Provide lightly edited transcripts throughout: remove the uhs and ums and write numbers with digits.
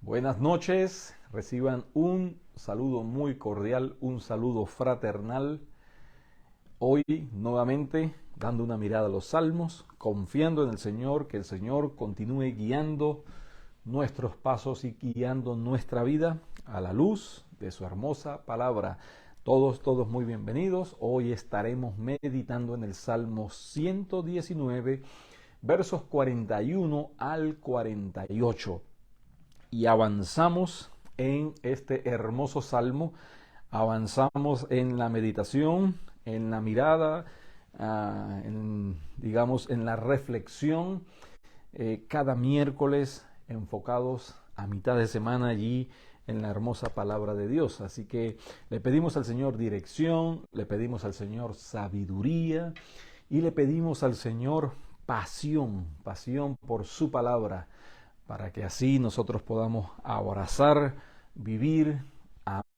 Buenas noches, reciban un saludo muy cordial, un saludo fraternal. Hoy nuevamente dando una mirada a los salmos, confiando en el Señor, que el Señor continúe guiando nuestros pasos y guiando nuestra vida a la luz de su hermosa palabra. Todos muy bienvenidos. Hoy estaremos meditando en el Salmo 119, versos 41 al 48. Y avanzamos en este hermoso salmo, avanzamos en la meditación, en la mirada, en la reflexión, cada miércoles enfocados a mitad de semana allí en la hermosa palabra de Dios. Así que le pedimos al Señor dirección, le pedimos al Señor sabiduría y le pedimos al Señor pasión por su palabra, para que así nosotros podamos abrazar, vivir,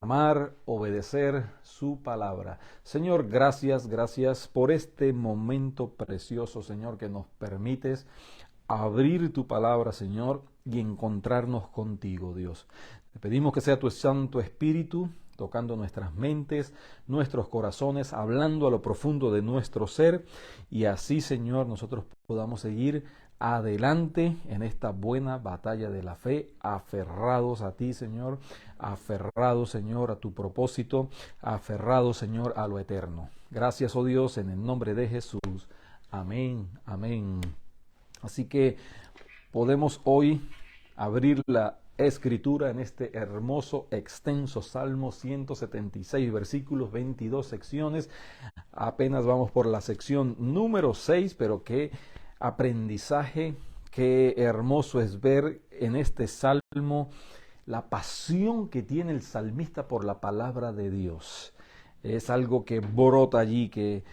amar, obedecer su palabra. Señor, gracias por este momento precioso, Señor, que nos permites abrir tu palabra, Señor, y encontrarnos contigo, Dios. Te pedimos que sea tu Santo Espíritu tocando nuestras mentes, nuestros corazones, hablando a lo profundo de nuestro ser, y así, Señor, nosotros podamos seguir adelante en esta buena batalla de la fe, aferrados a ti, Señor, aferrados, Señor, a tu propósito, aferrados, Señor, a lo eterno. Gracias, oh Dios, en el nombre de Jesús. Amén, amén. Así que podemos hoy abrir la escritura en este hermoso, extenso Salmo 176, versículos, 22 secciones. Apenas vamos por la sección número 6, pero qué aprendizaje, qué hermoso es ver en este salmo la pasión que tiene el salmista por la palabra de Dios. Es algo que brota allí, que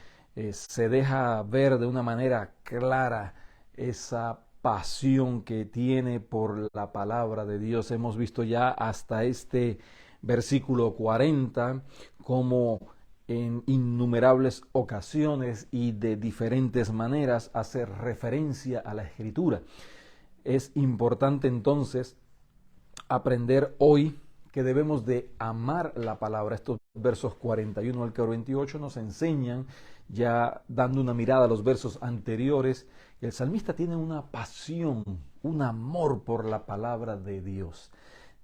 se deja ver de una manera clara esa pasión que tiene por la palabra de Dios. Hemos visto ya hasta este versículo 40 como en innumerables ocasiones y de diferentes maneras hace referencia a la Escritura. Es importante entonces aprender hoy que debemos de amar la palabra. Estos versos 41 al 48 nos enseñan, ya dando una mirada a los versos anteriores, que el salmista tiene una pasión, un amor por la palabra de Dios.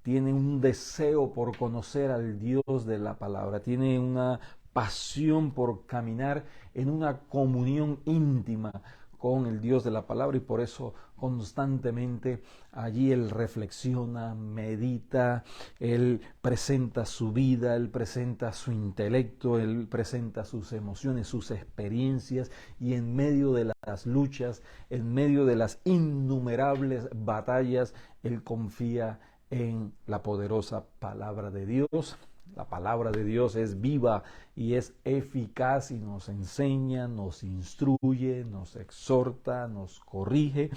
Tiene un deseo por conocer al Dios de la palabra. Tiene una pasión por caminar en una comunión íntima con el Dios de la palabra, y por eso constantemente allí él reflexiona, medita, él presenta su vida, él presenta su intelecto, él presenta sus emociones, sus experiencias, y en medio de las luchas, en medio de las innumerables batallas, él confía en la poderosa palabra de Dios. La palabra de Dios es viva y es eficaz y nos enseña, nos instruye, nos exhorta, nos corrige,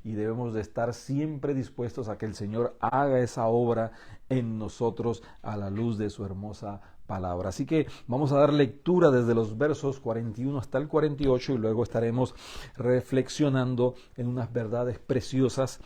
y debemos de estar siempre dispuestos a que el Señor haga esa obra en nosotros a la luz de su hermosa palabra. Así que vamos a dar lectura desde los versos 41 hasta el 48 y luego estaremos reflexionando en unas verdades preciosas,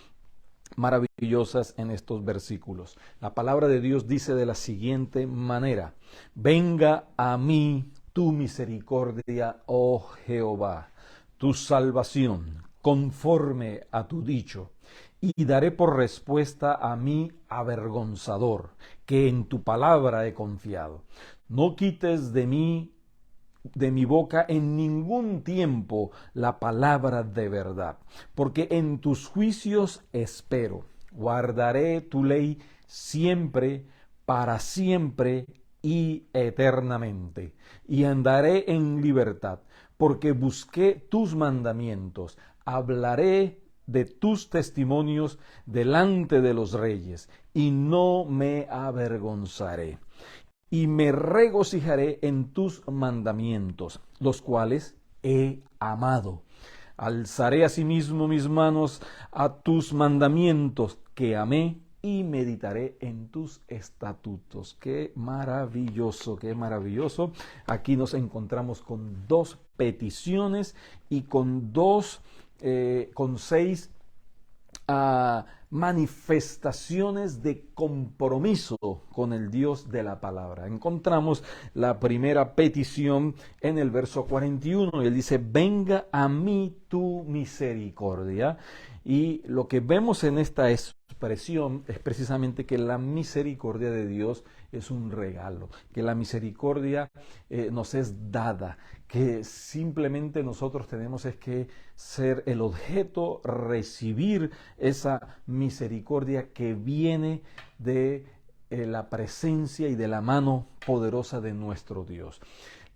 maravillosas en estos versículos. La palabra de Dios dice de la siguiente manera: venga a mí tu misericordia, oh Jehová, tu salvación, conforme a tu dicho, y daré por respuesta a mi avergonzador, que en tu palabra he confiado. No quites de mi boca en ningún tiempo la palabra de verdad, porque en tus juicios espero. Guardaré tu ley siempre, para siempre y eternamente, y andaré en libertad, porque busqué tus mandamientos. Hablaré de tus testimonios delante de los reyes, y no me avergonzaré. Y me regocijaré en tus mandamientos, los cuales he amado. Alzaré asimismo mis manos a tus mandamientos que amé, y meditaré en tus estatutos. Qué maravilloso, qué maravilloso. Aquí nos encontramos con dos peticiones y con seis manifestaciones de compromiso con el Dios de la palabra. Encontramos la primera petición en el verso 41 y él dice: venga a mí tu misericordia. Y lo que vemos en esta expresión es precisamente que la misericordia de Dios es un regalo, que la misericordia nos es dada, que simplemente nosotros tenemos es que ser el objeto, recibir esa misericordia que viene de la presencia y de la mano poderosa de nuestro Dios.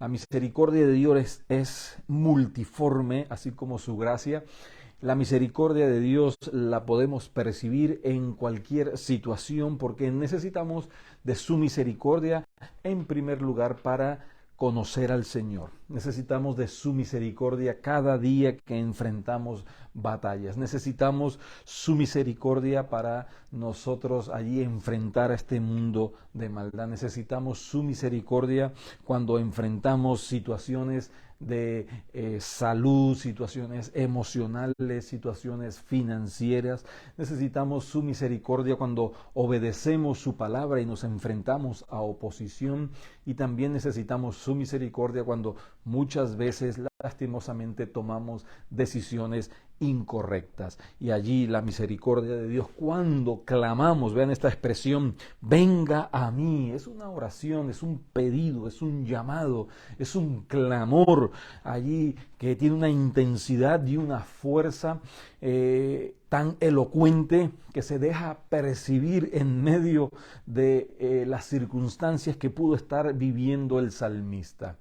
La misericordia de Dios es multiforme, así como su gracia. La misericordia de Dios la podemos percibir en cualquier situación porque necesitamos de su misericordia en primer lugar para conocer al Señor. Necesitamos de su misericordia cada día que enfrentamos batallas. Necesitamos su misericordia para nosotros allí enfrentar a este mundo de maldad. Necesitamos su misericordia cuando enfrentamos situaciones de salud, situaciones emocionales, situaciones financieras. Necesitamos su misericordia cuando obedecemos su palabra y nos enfrentamos a oposición, y también necesitamos su misericordia cuando muchas veces lastimosamente tomamos decisiones incorrectas. Y allí la misericordia de Dios, cuando clamamos, vean esta expresión, venga a mí, es una oración, es un pedido, es un llamado, es un clamor allí que tiene una intensidad y una fuerza tan elocuente que se deja percibir en medio de las circunstancias que pudo estar viviendo el salmista.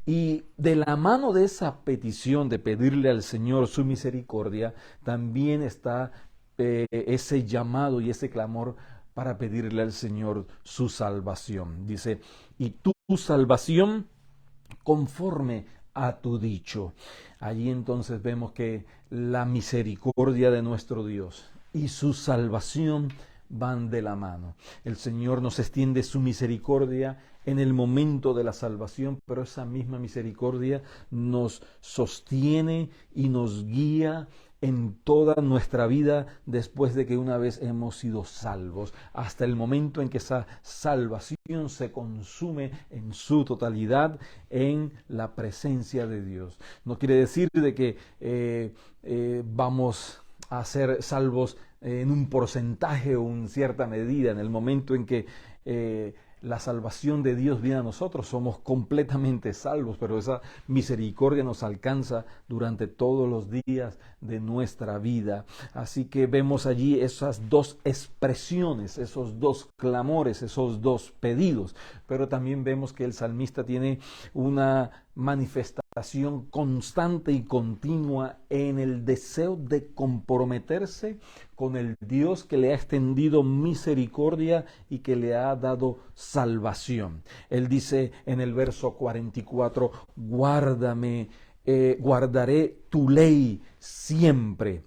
Y de la mano de esa petición de pedirle al Señor su misericordia, también está ese llamado y ese clamor para pedirle al Señor su salvación. Dice: y tu salvación conforme a tu dicho. Allí entonces vemos que la misericordia de nuestro Dios y su salvación van de la mano. El Señor nos extiende su misericordia en el momento de la salvación, pero esa misma misericordia nos sostiene y nos guía en toda nuestra vida después de que una vez hemos sido salvos, hasta el momento en que esa salvación se consume en su totalidad en la presencia de Dios. No quiere decir de que vamos a ser salvos en un porcentaje o en cierta medida. En el momento en que la salvación de Dios viene a nosotros, somos completamente salvos, pero esa misericordia nos alcanza durante todos los días de nuestra vida. Así que vemos allí esas dos expresiones, esos dos clamores, esos dos pedidos, pero también vemos que el salmista tiene una manifestación constante y continua en el deseo de comprometerse con el Dios que le ha extendido misericordia y que le ha dado salvación. Él dice en el verso 44, guardaré tu ley siempre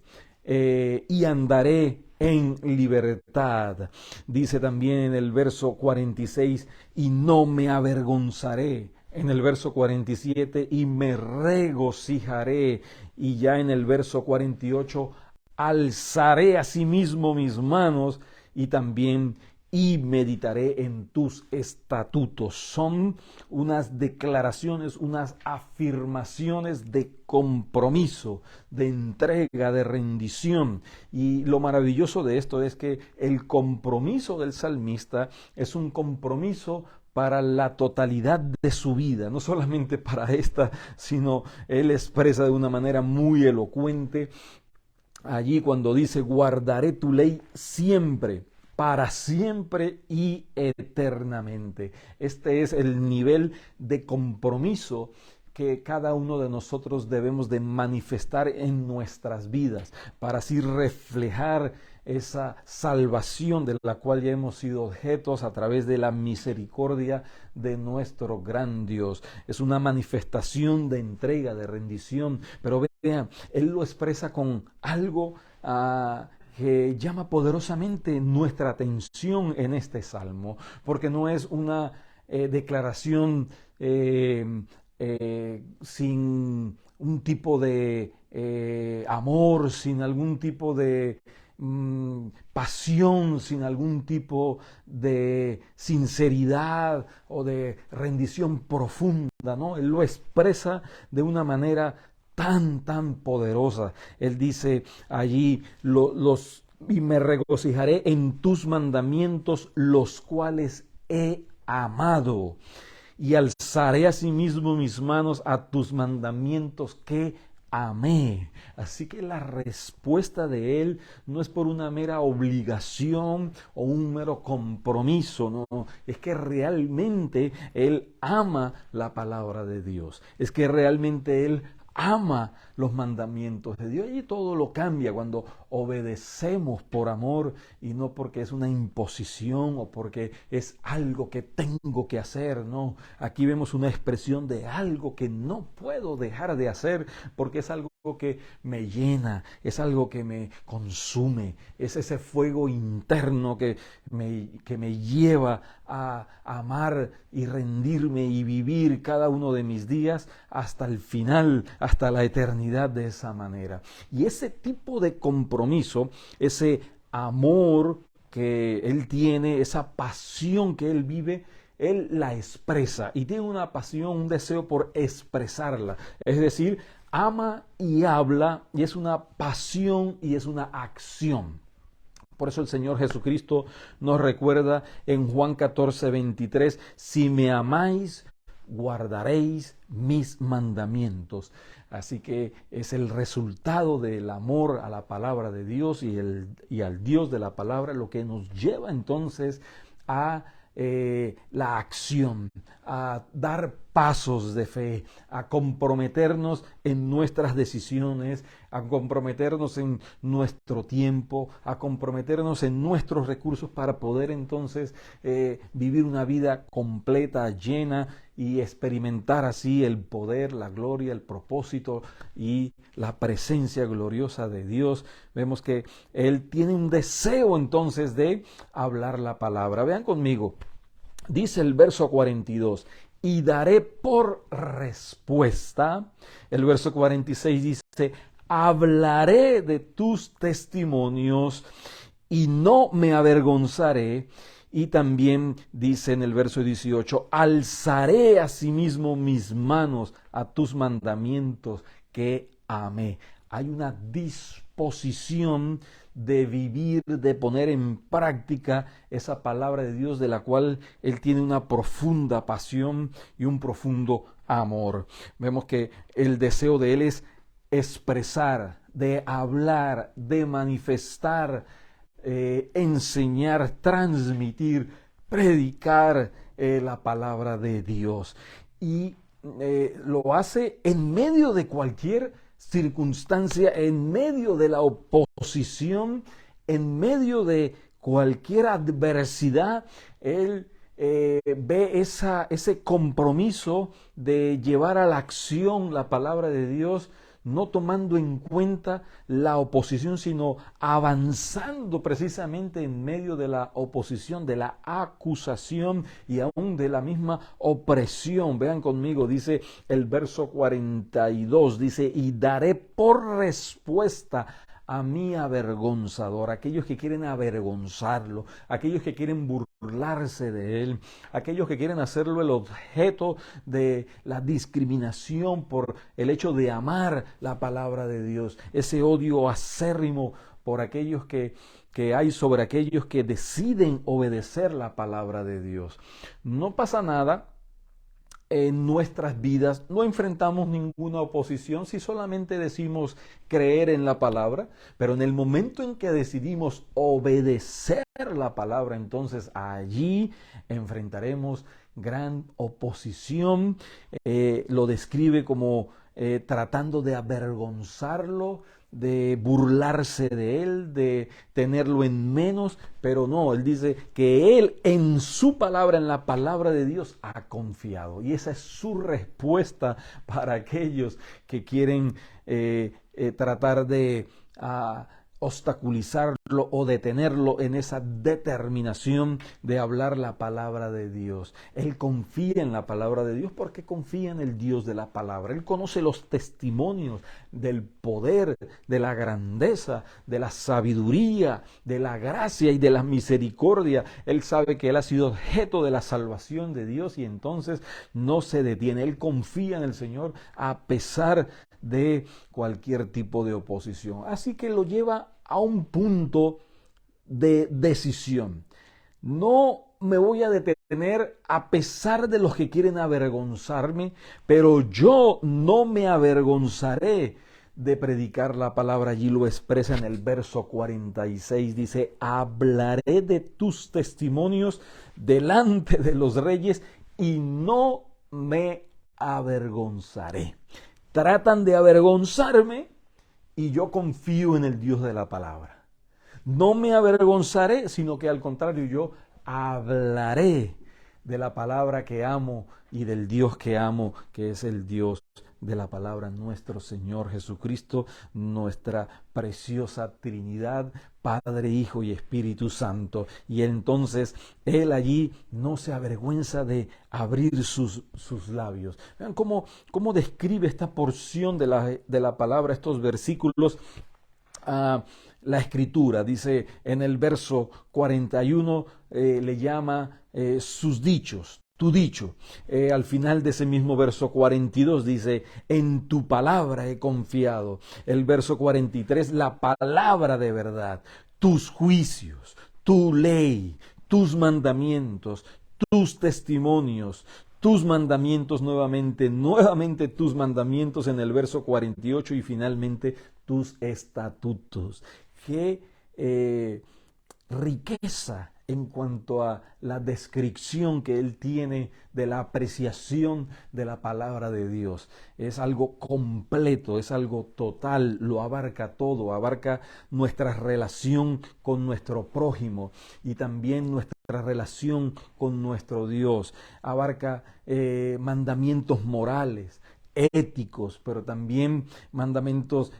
y andaré en libertad. Dice también en el verso 46, y no me avergonzaré. En el verso 47, y me regocijaré. Y ya en el verso 48, alzaré asimismo mis manos y también y meditaré en tus estatutos. Son unas declaraciones, unas afirmaciones de compromiso, de entrega, de rendición. Y lo maravilloso de esto es que el compromiso del salmista es un compromiso para la totalidad de su vida, no solamente para esta, sino él expresa de una manera muy elocuente allí cuando dice: guardaré tu ley siempre, para siempre y eternamente. Este es el nivel de compromiso que cada uno de nosotros debemos de manifestar en nuestras vidas, para así reflejar esa salvación de la cual ya hemos sido objetos a través de la misericordia de nuestro gran Dios. Es una manifestación de entrega, de rendición, pero vean, Él lo expresa con algo que llama poderosamente nuestra atención en este salmo, porque no es una declaración sin un tipo de amor, sin algún tipo de pasión, sin algún tipo de sinceridad o de rendición profunda, ¿no? Él lo expresa de una manera tan poderosa. Él dice allí, y me regocijaré en tus mandamientos, los cuales he amado. Y alzaré asimismo mis manos a tus mandamientos que amé. Así que la respuesta de él no es por una mera obligación o un mero compromiso, no, es que realmente él ama la palabra de Dios, es que realmente él ama los mandamientos de Dios, y todo lo cambia cuando obedecemos por amor y no porque es una imposición o porque es algo que tengo que hacer. No, aquí vemos una expresión de algo que no puedo dejar de hacer porque es algo que me llena, es algo que me consume, es ese fuego interno que me lleva a amar y rendirme y vivir cada uno de mis días hasta el final, hasta la eternidad de esa manera. Y ese tipo de compromiso, ese amor que él tiene, esa pasión que él vive, él la expresa y tiene una pasión, un deseo por expresarla. Es decir, ama y habla, y es una pasión y es una acción. Por eso el Señor Jesucristo nos recuerda en Juan 14:23, si me amáis, guardaréis mis mandamientos. Así que es el resultado del amor a la palabra de Dios y al Dios de la palabra lo que nos lleva entonces a la acción, a dar pasos de fe, a comprometernos en nuestras decisiones, a comprometernos en nuestro tiempo, a comprometernos en nuestros recursos para poder entonces vivir una vida completa, llena, y experimentar así el poder, la gloria, el propósito y la presencia gloriosa de Dios. Vemos que Él tiene un deseo entonces de hablar la palabra. Vean conmigo, dice el verso 42, y daré por respuesta. El verso 46 dice, hablaré de tus testimonios y no me avergonzaré. Y también dice en el verso 18, alzaré asimismo mis manos a tus mandamientos que amé. Hay una disposición de vivir, de poner en práctica esa palabra de Dios de la cual él tiene una profunda pasión y un profundo amor. Vemos que el deseo de él es expresar, de hablar, de manifestar, enseñar, transmitir, predicar la palabra de Dios. Y lo hace en medio de cualquier circunstancia, en medio de la oposición, en medio de cualquier adversidad. Él ve ese compromiso de llevar a la acción la palabra de Dios, no tomando en cuenta la oposición, sino avanzando precisamente en medio de la oposición, de la acusación y aún de la misma opresión. Vean conmigo, dice el verso 42, dice, y daré por respuesta a mi avergonzador, aquellos que quieren avergonzarlo, aquellos que quieren burlarse de él, aquellos que quieren hacerlo el objeto de la discriminación por el hecho de amar la palabra de Dios, ese odio acérrimo por aquellos que hay sobre aquellos que deciden obedecer la palabra de Dios. No pasa nada. En nuestras vidas no enfrentamos ninguna oposición si solamente decimos creer en la palabra, pero en el momento en que decidimos obedecer la palabra, entonces allí enfrentaremos gran oposición. Lo describe como tratando de avergonzarlo, de burlarse de él, de tenerlo en menos, pero no, él dice que él en su palabra, en la palabra de Dios, ha confiado. Y esa es su respuesta para aquellos que quieren tratar de obstaculizarlo o detenerlo en esa determinación de hablar la palabra de Dios. Él confía en la palabra de Dios porque confía en el Dios de la palabra. Él conoce los testimonios del poder, de la grandeza, de la sabiduría, de la gracia y de la misericordia. Él sabe que él ha sido objeto de la salvación de Dios y entonces no se detiene. Él confía en el Señor a pesar de cualquier tipo de oposición. Así que lo lleva a un punto de decisión. No me voy a detener a pesar de los que quieren avergonzarme, pero yo no me avergonzaré de predicar la palabra. Allí lo expresa en el verso 46, dice: hablaré de tus testimonios delante de los reyes y no me avergonzaré. Tratan de avergonzarme y yo confío en el Dios de la palabra. No me avergonzaré, sino que al contrario, yo hablaré de la palabra que amo y del Dios que amo, que es el Dios de la palabra, nuestro Señor Jesucristo, nuestra preciosa Trinidad, Padre, Hijo y Espíritu Santo. Y entonces Él allí no se avergüenza de abrir sus labios. Vean cómo describe esta porción de la palabra, estos versículos. La Escritura dice en el verso 41, le llama sus dichos. Tu dicho. Al final de ese mismo verso 42 dice: en tu palabra he confiado. El verso 43, la palabra de verdad, tus juicios, tu ley, tus mandamientos, tus testimonios, tus mandamientos nuevamente tus mandamientos en el verso 48 y finalmente tus estatutos. Qué riqueza en cuanto a la descripción que él tiene de la apreciación de la palabra de Dios. Es algo completo, es algo total, lo abarca todo, abarca nuestra relación con nuestro prójimo y también nuestra relación con nuestro Dios. Abarca mandamientos morales, éticos, pero también mandamientos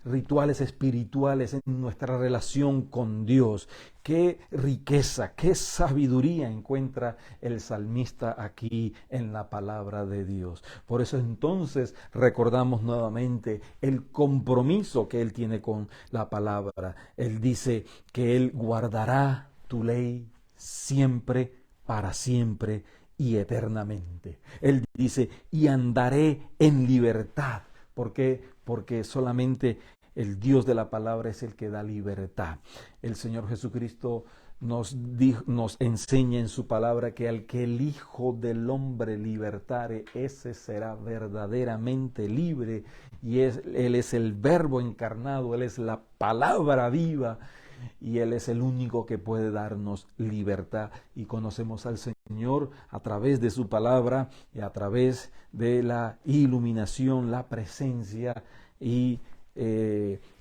rituales espirituales en nuestra relación con Dios. Qué riqueza, qué sabiduría encuentra el salmista aquí en la palabra de Dios. Por eso entonces recordamos nuevamente el compromiso que él tiene con la palabra. Él dice que él guardará tu ley siempre, para siempre y eternamente. Él dice: y andaré en libertad. ¿Por qué? Porque solamente el Dios de la palabra es el que da libertad. El Señor Jesucristo nos enseña en su palabra que al que el Hijo del Hombre libertare, ese será verdaderamente libre. Y Él es el Verbo encarnado, Él es la palabra viva. Y Él es el único que puede darnos libertad. Y conocemos al Señor a través de su palabra y a través de la iluminación, la presencia y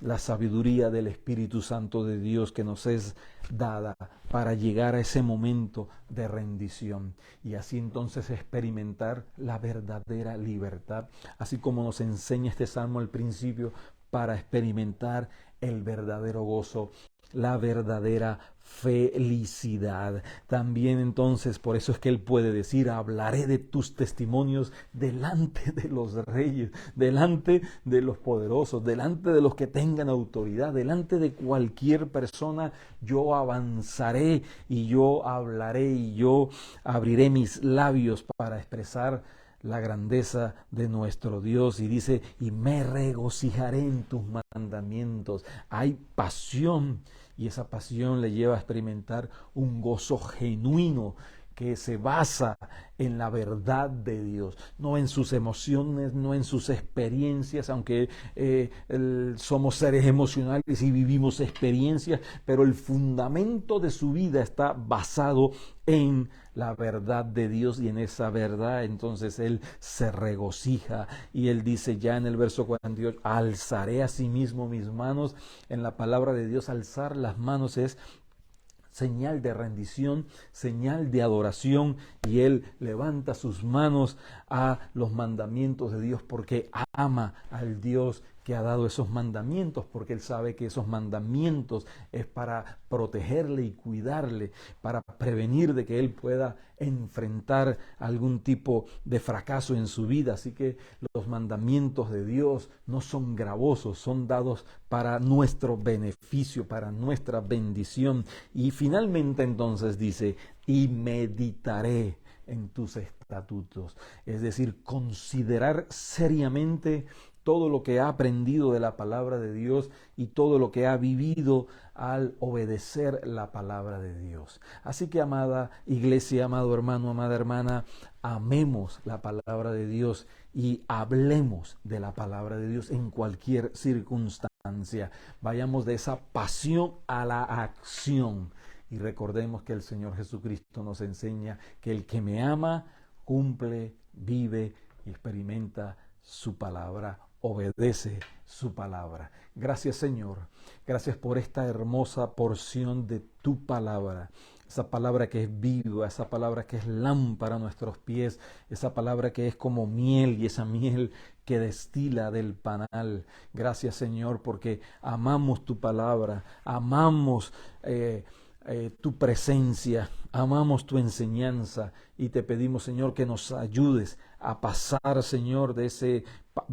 la sabiduría del Espíritu Santo de Dios que nos es dada para llegar a ese momento de rendición y así entonces experimentar la verdadera libertad, así como nos enseña este salmo al principio, para experimentar el verdadero gozo, la verdadera felicidad. También entonces, por eso es que él puede decir: hablaré de tus testimonios delante de los reyes, delante de los poderosos, delante de los que tengan autoridad, delante de cualquier persona. Yo avanzaré y yo hablaré y yo abriré mis labios para expresar la grandeza de nuestro Dios. Y dice: y me regocijaré en tus mandamientos. Hay pasión, y esa pasión le lleva a experimentar un gozo genuino que se basa en la verdad de Dios, no en sus emociones, no en sus experiencias, aunque somos seres emocionales y vivimos experiencias, pero el fundamento de su vida está basado en la verdad de Dios, y en esa verdad entonces él se regocija. Y él dice ya en el verso 48: alzaré asimismo mis manos. En la palabra de Dios, alzar las manos es señal de rendición, señal de adoración, y él levanta sus manos a los mandamientos de Dios porque ama al Dios que ha dado esos mandamientos, porque Él sabe que esos mandamientos es para protegerle y cuidarle, para prevenir de que Él pueda enfrentar algún tipo de fracaso en su vida. Así que los mandamientos de Dios no son gravosos, son dados para nuestro beneficio, para nuestra bendición. Y finalmente entonces dice, y meditaré en tus estatutos. Es decir, considerar seriamente todo lo que ha aprendido de la palabra de Dios y todo lo que ha vivido al obedecer la palabra de Dios. Así que, amada iglesia, amado hermano, amada hermana, amemos la palabra de Dios y hablemos de la palabra de Dios en cualquier circunstancia. Vayamos de esa pasión a la acción. Y recordemos que el Señor Jesucristo nos enseña que el que me ama, cumple, vive y experimenta su palabra, obedece su palabra. Gracias, Señor. Gracias por esta hermosa porción de tu palabra. Esa palabra que es viva, esa palabra que es lámpara a nuestros pies, esa palabra que es como miel y esa miel que destila del panal. Gracias, Señor, porque amamos tu palabra, amamos tu presencia, amamos tu enseñanza y te pedimos, Señor, que nos ayudes a pasar, Señor, de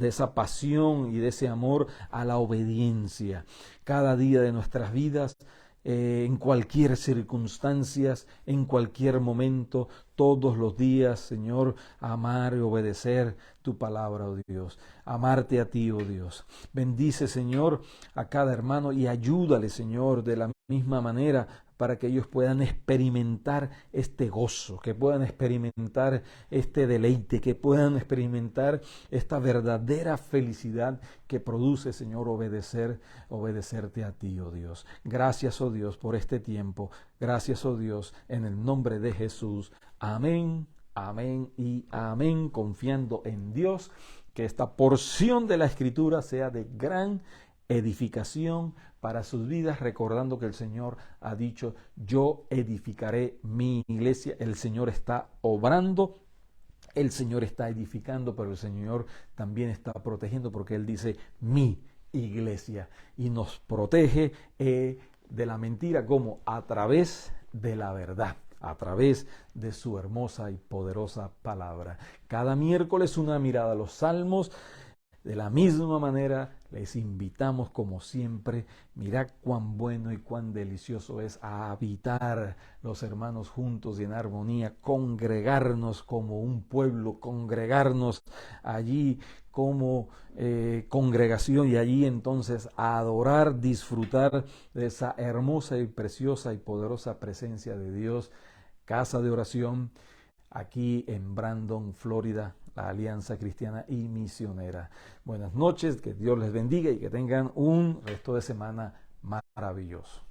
esa pasión y de ese amor a la obediencia. Cada día de nuestras vidas, en cualquier circunstancias, en cualquier momento, todos los días, Señor, amar y obedecer tu palabra, oh Dios. Amarte a ti, oh Dios. Bendice, Señor, a cada hermano y ayúdale, Señor, de la misma manera para que ellos puedan experimentar este gozo, que puedan experimentar este deleite, que puedan experimentar esta verdadera felicidad que produce, Señor, obedecerte a ti, oh Dios. Gracias, oh Dios, por este tiempo. Gracias, oh Dios, en el nombre de Jesús. Amén, amén y amén, confiando en Dios, que esta porción de la Escritura sea de gran edificación para sus vidas, recordando que el Señor ha dicho, yo edificaré mi iglesia. El Señor está obrando, el Señor está edificando, pero el Señor también está protegiendo, porque Él dice, mi iglesia, y nos protege de la mentira, como a través de la verdad, a través de su hermosa y poderosa palabra. Cada miércoles una mirada a los salmos. De la misma manera, les invitamos, como siempre, mirad cuán bueno y cuán delicioso es habitar los hermanos juntos y en armonía, congregarnos como un pueblo, congregarnos allí como congregación y allí entonces adorar, disfrutar de esa hermosa y preciosa y poderosa presencia de Dios. Casa de oración aquí en Brandon, Florida, la Alianza Cristiana y Misionera. Buenas noches, que Dios les bendiga y que tengan un resto de semana maravilloso.